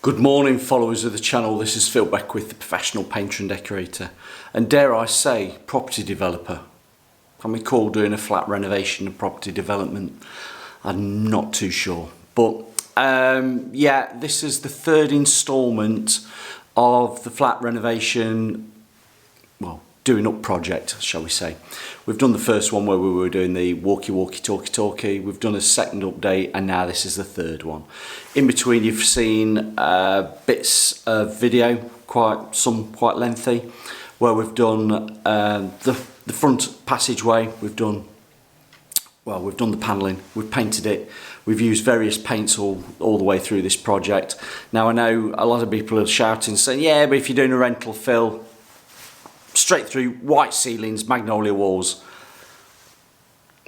Good morning, followers of the channel. This is Phil Beckwith, the professional painter and decorator, and dare I say, property developer. Can we call doing a flat renovation a property development? I'm not too sure, but yeah, this is the third instalment of the flat renovation, well, doing up project, shall we say. We've done the first one where we were doing the talkie. We've done a second update, and now this is the third one. In between, you've seen bits of video, quite lengthy, where we've done the front passageway. We've done the panelling. We've painted it. We've used various paints all the way through this project. Now I know a lot of people are shouting, saying, "Yeah, but if you're doing a rental, Phil, straight through, white ceilings, magnolia walls."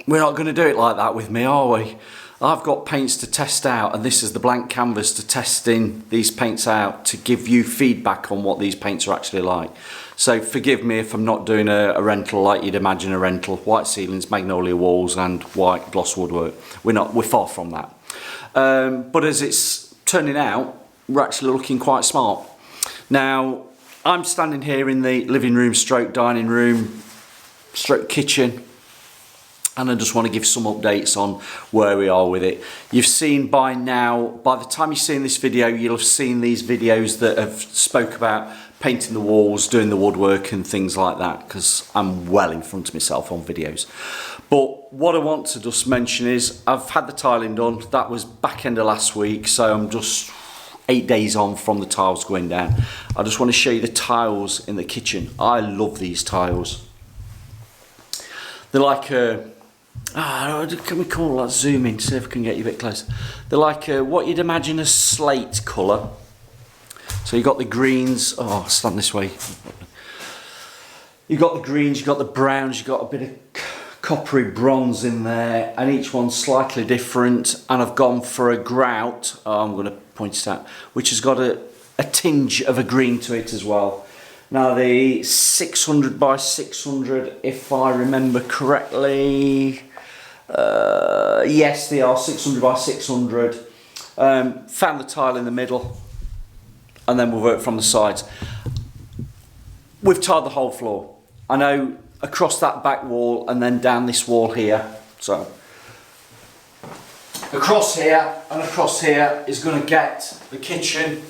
We're not going to do it like that with me, are we? I've got paints to test out, and this is the blank canvas to testing these paints out to give you feedback on what these paints are actually like. So forgive me if I'm not doing a rental like you'd imagine a rental. White ceilings, magnolia walls and white gloss woodwork. We're far from that. But as it's turning out, we're actually looking quite smart. Now, I'm standing here in the living room stroke dining room stroke kitchen, and I just want to give some updates on where we are with it. You've seen by now, by the time you've seen this video, you'll have seen these videos that have spoke about painting the walls, doing the woodwork and things like that, because I'm well in front of myself on videos. But what I want to just mention is I've had the tiling done. That was back end of last week, so I'm just 8 days on from the tiles going down. I just want to show you the tiles in the kitchen. I love these tiles. They're like can we call that, zoom in, see if I can get you a bit closer. They're like what you'd imagine a slate colour. So you've got the greens, oh, stand this way. You've got the greens, you've got the browns, you've got a bit of coppery bronze in there, and each one's slightly different. And I've gone for a grout, I'm going to point it out, which has got a tinge of a green to it as well. Now the 600 by 600, if I remember correctly, yes they are 600 by 600. Found the tile in the middle, and then we'll work from the sides. We've tiled the whole floor. I know across that back wall and then down this wall here. So across here and across here is going to get the kitchen,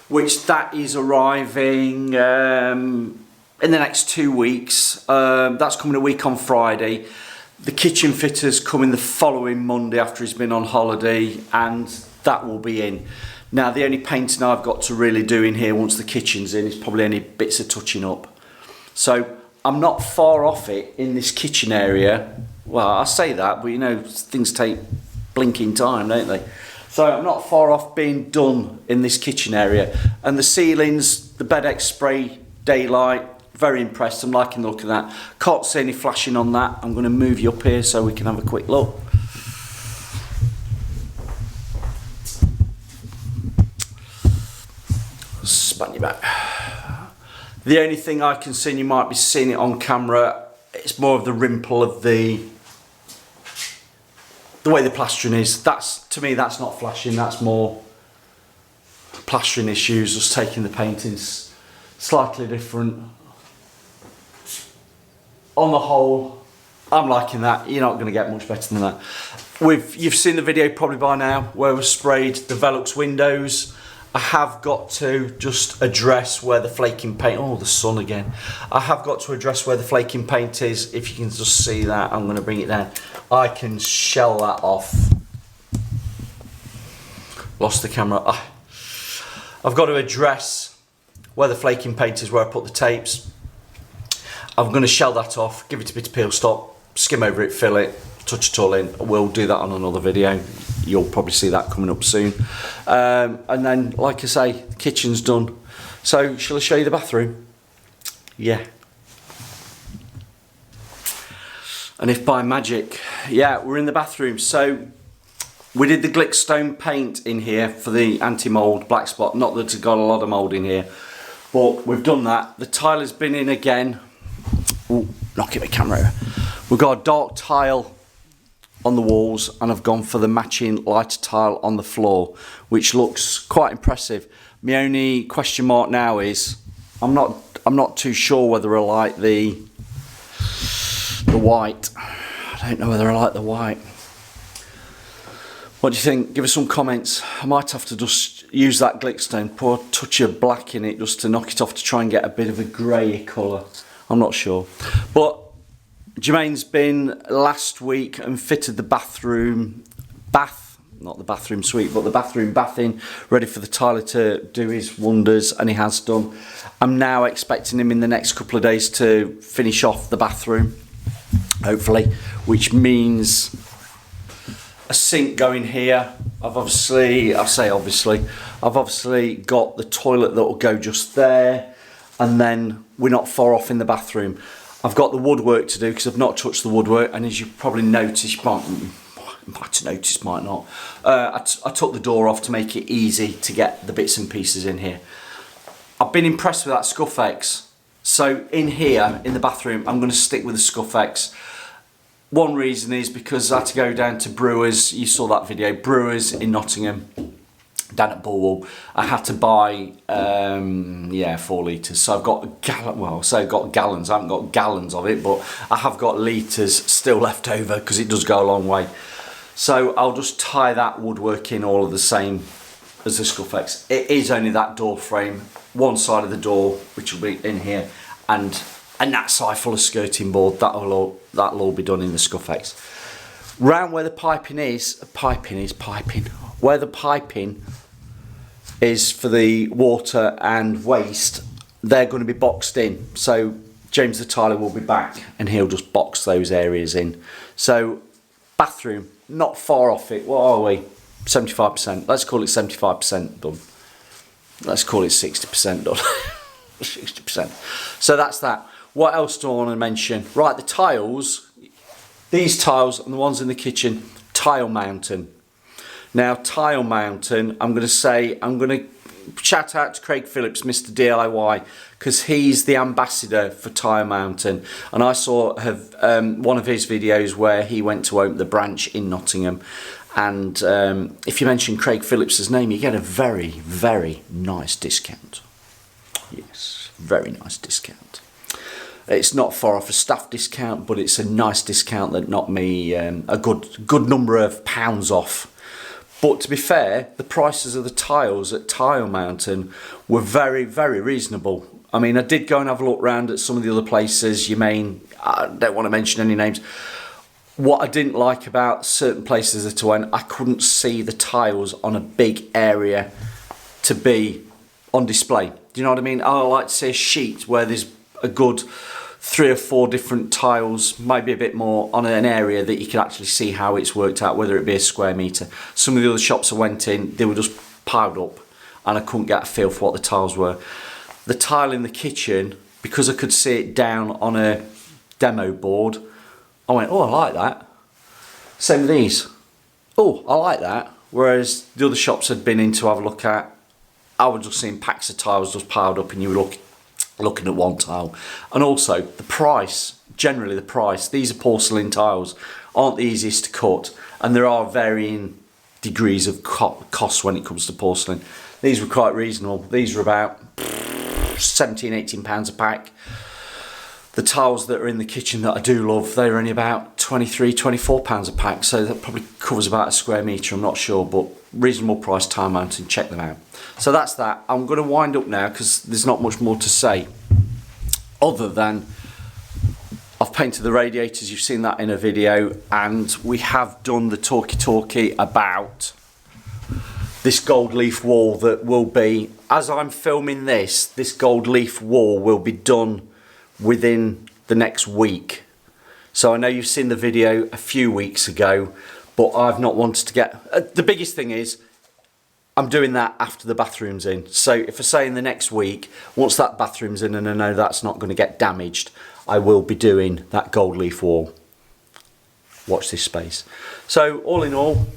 which that is arriving in the next 2 weeks. That's coming a week on Friday. The kitchen fitter's coming the following Monday after he's been on holiday, and that will be in. Now the only painting I've got to really do in here once the kitchen's in is probably any bits of touching up. So I'm not far off it in this kitchen area. Well, I say that, but you know, things take blinking time, don't they? So I'm not far off being done in this kitchen area. And the ceilings, the Bedex spray daylight, very impressed. I'm liking the look of that. Can't see any flashing on that. I'm going to move you up here so we can have a quick look. Span you back. The only thing I can see, and you might be seeing it on camera, it's more of the rimple of the way the plastering is. That's, to me, that's not flashing, that's more plastering issues, just taking the paintings slightly different. On the whole, I'm liking that. You're not going to get much better than that. You've seen the video probably by now where we've sprayed the Velux windows. I have got to just address where the flaking paint, oh, the sun again. I have got to address where the flaking paint is. If you can just see that, I'm going to bring it down. I can shell that off. Lost the camera. I've got to address where the flaking paint is, where I put the tapes. I'm going to shell that off, give it a bit of peel stop, skim over it, fill it, touch it all in. We'll do that on another video. You'll probably see that coming up soon. And then, like I say, the kitchen's done. So, shall I show you the bathroom? Yeah. And if by magic, yeah, we're in the bathroom. So, we did the Glickstone paint in here for the anti-mould black spot. Not that it's got a lot of mould in here, but we've done that. The tile has been in again. Ooh, knocking my camera over. We've got a dark tile on the walls, and I've gone for the matching lighter tile on the floor, which looks quite impressive. My only question mark now is I'm not too sure whether I like the white. I don't know whether I like the white. What do you think? Give us some comments. I might have to just use that Glickstone, pour a touch of black in it just to knock it off to try and get a bit of a grey colour. I'm not sure. But Jermaine's been last week and fitted the not the bathroom suite, but the bathing, ready for the tiler to do his wonders, and he has done. I'm now expecting him in the next couple of days to finish off the bathroom, hopefully, which means a sink going here. I've obviously got the toilet that will go just there, and then we're not far off in the bathroom. I've got the woodwork to do because I've not touched the woodwork, and as you probably noticed, might have noticed, might not. I took the door off to make it easy to get the bits and pieces in here. I've been impressed with that Scuffex. So in here, in the bathroom, I'm going to stick with the Scuffex. One reason is because I had to go down to Brewers. You saw that video, Brewers in Nottingham, down at Bulwell. I had to buy 4 litres. So I've got a gallon. Well, so I've got gallons. I haven't got gallons of it, but I have got litres still left over because it does go a long way. So I'll just tie that woodwork in all of the same as the Scuffex. It is only that door frame, one side of the door, which will be in here, and that side full of skirting board. That'll all be done in the Scuffex. Round where the piping is, where the piping is for the water and waste, they're going to be boxed in. So James the tiler will be back and he'll just box those areas in. So bathroom, not far off it. What are we? 75%. Let's call it 75% done. Let's call it 60% done. 60%. So that's that. What else do I want to mention? Right, the tiles. These tiles and the ones in the kitchen, Tile Mountain. Now, Tile Mountain, I'm going to shout out to Craig Phillips, Mr. DIY, because he's the ambassador for Tile Mountain. And I saw one of his videos where he went to open the branch in Nottingham. And if you mention Craig Phillips' name, you get a very, very nice discount. Yes, very nice discount. It's not far off a staff discount, but it's a nice discount that knocked me a good number of pounds off. But to be fair, the prices of the tiles at Tile Mountain were very, very reasonable. I mean, I did go and have a look around at some of the other places. I don't want to mention any names. What I didn't like about certain places that I went, I couldn't see the tiles on a big area to be on display. Do you know what I mean? I like to see a sheet where there's a good 3 or 4 different tiles, maybe a bit more, on an area that you can actually see how it's worked out, whether it be a square metre. Some of the other shops I went in, they were just piled up and I couldn't get a feel for what the tiles were. The tile in the kitchen, because I could see it down on a demo board, I went, oh, I like that. Same with these. Oh, I like that. Whereas the other shops I'd been in to have a look at, I was just seeing packs of tiles just piled up and you were looking at one tile. And also the price, generally the price, these are porcelain tiles, aren't the easiest to cut, and there are varying degrees of cost when it comes to porcelain. These were quite reasonable. These were about 17, 18 pounds a pack. The tiles that are in the kitchen that I do love, they're only about 23, 24 pounds a pack, so that probably covers about a square metre, I'm not sure, but reasonable price, Tile Mountain, check them out. So that's that. I'm going to wind up now because there's not much more to say other than I've painted the radiators, you've seen that in a video, and we have done the talkie about this gold leaf wall that will be, as I'm filming this gold leaf wall will be done within the next week. So I know you've seen the video a few weeks ago, but I've not wanted to get, the biggest thing is I'm doing that after the bathroom's in. So if I say in the next week, once that bathroom's in and I know that's not going to get damaged, I will be doing that gold leaf wall. Watch this space. So all in all,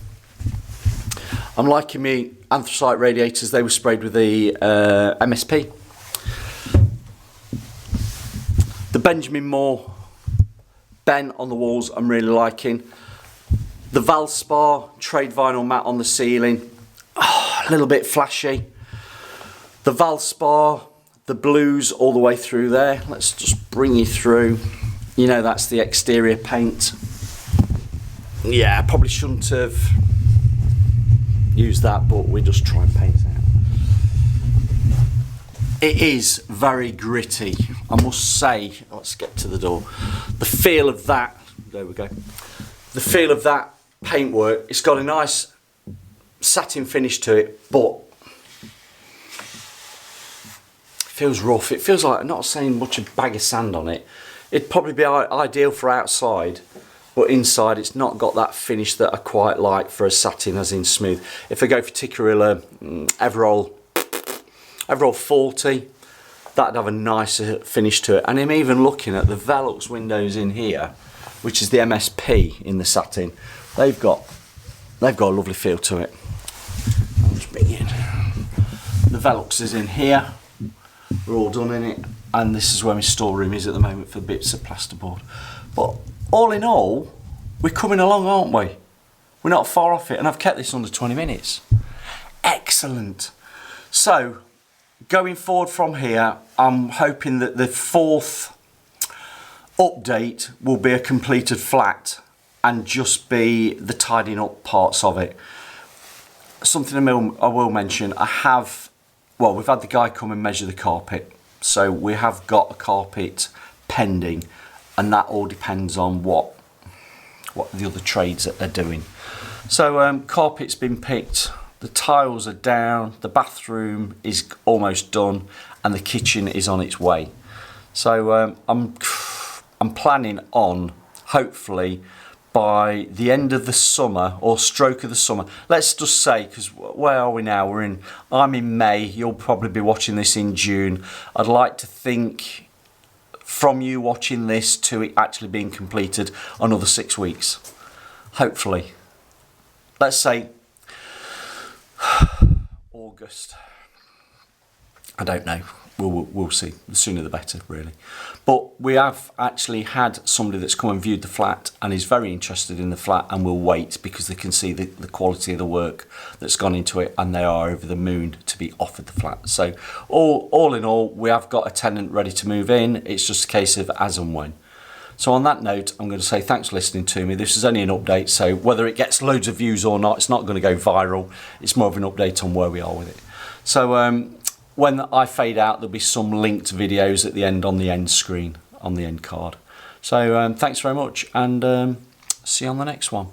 I'm liking me anthracite radiators. They were sprayed with the MSP. The Benjamin Moore Ben on the walls I'm really liking. The Valspar trade vinyl mat on the ceiling, a little bit flashy. The Valspar, the blues all the way through there. Let's just bring you through. You know, that's the exterior paint. Yeah, I probably shouldn't have used that, but we just try and paint it out. It is very gritty, I must say. Let's get to the door. The feel of that, there we go. The feel of that paintwork, it's got a nice satin finish to it, but feels rough. It feels like, I'm not saying much a bag of sand on it. It'd probably be ideal for outside, but inside it's not got that finish that I quite like for a satin, as in smooth. If I go for Tikkurila Everall 40, that'd have a nicer finish to it. And I'm even looking at the Velux windows in here, which is the MSP in the satin. They've got a lovely feel to it. I'll just bring it in. The Velux is in here. We're all done in it, and this is where my storeroom is at the moment for bits of plasterboard. But all in all, we're coming along, aren't we? We're not far off it, and I've kept this under 20 minutes. Excellent. So, going forward from here, I'm hoping that the 4th update will be a completed flat and just be the tidying up parts of it. Something I will mention, we've had the guy come and measure the carpet, so we have got a carpet pending, and that all depends on what the other trades are doing. So carpet's been picked, the tiles are down, the bathroom is almost done, and the kitchen is on its way. So I'm planning on, hopefully, by the end of the summer, or stroke of the summer, let's just say, because where are we now? I'm in May, you'll probably be watching this in June. I'd like to think, from you watching this to it actually being completed, another 6 weeks. Hopefully. Let's say August. I don't know. We'll see. The sooner the better, really. But we have actually had somebody that's come and viewed the flat and is very interested in the flat, and will wait because they can see the quality of the work that's gone into it, and they are over the moon to be offered the flat. So all in all, we have got a tenant ready to move in. It's just a case of as and when. So on that note, I'm going to say thanks for listening to me. This is only an update, so whether it gets loads of views or not, it's not going to go viral. It's more of an update on where we are with it. So when I fade out, there'll be some linked videos at the end on the end screen, on the end card. So thanks very much, and see you on the next one.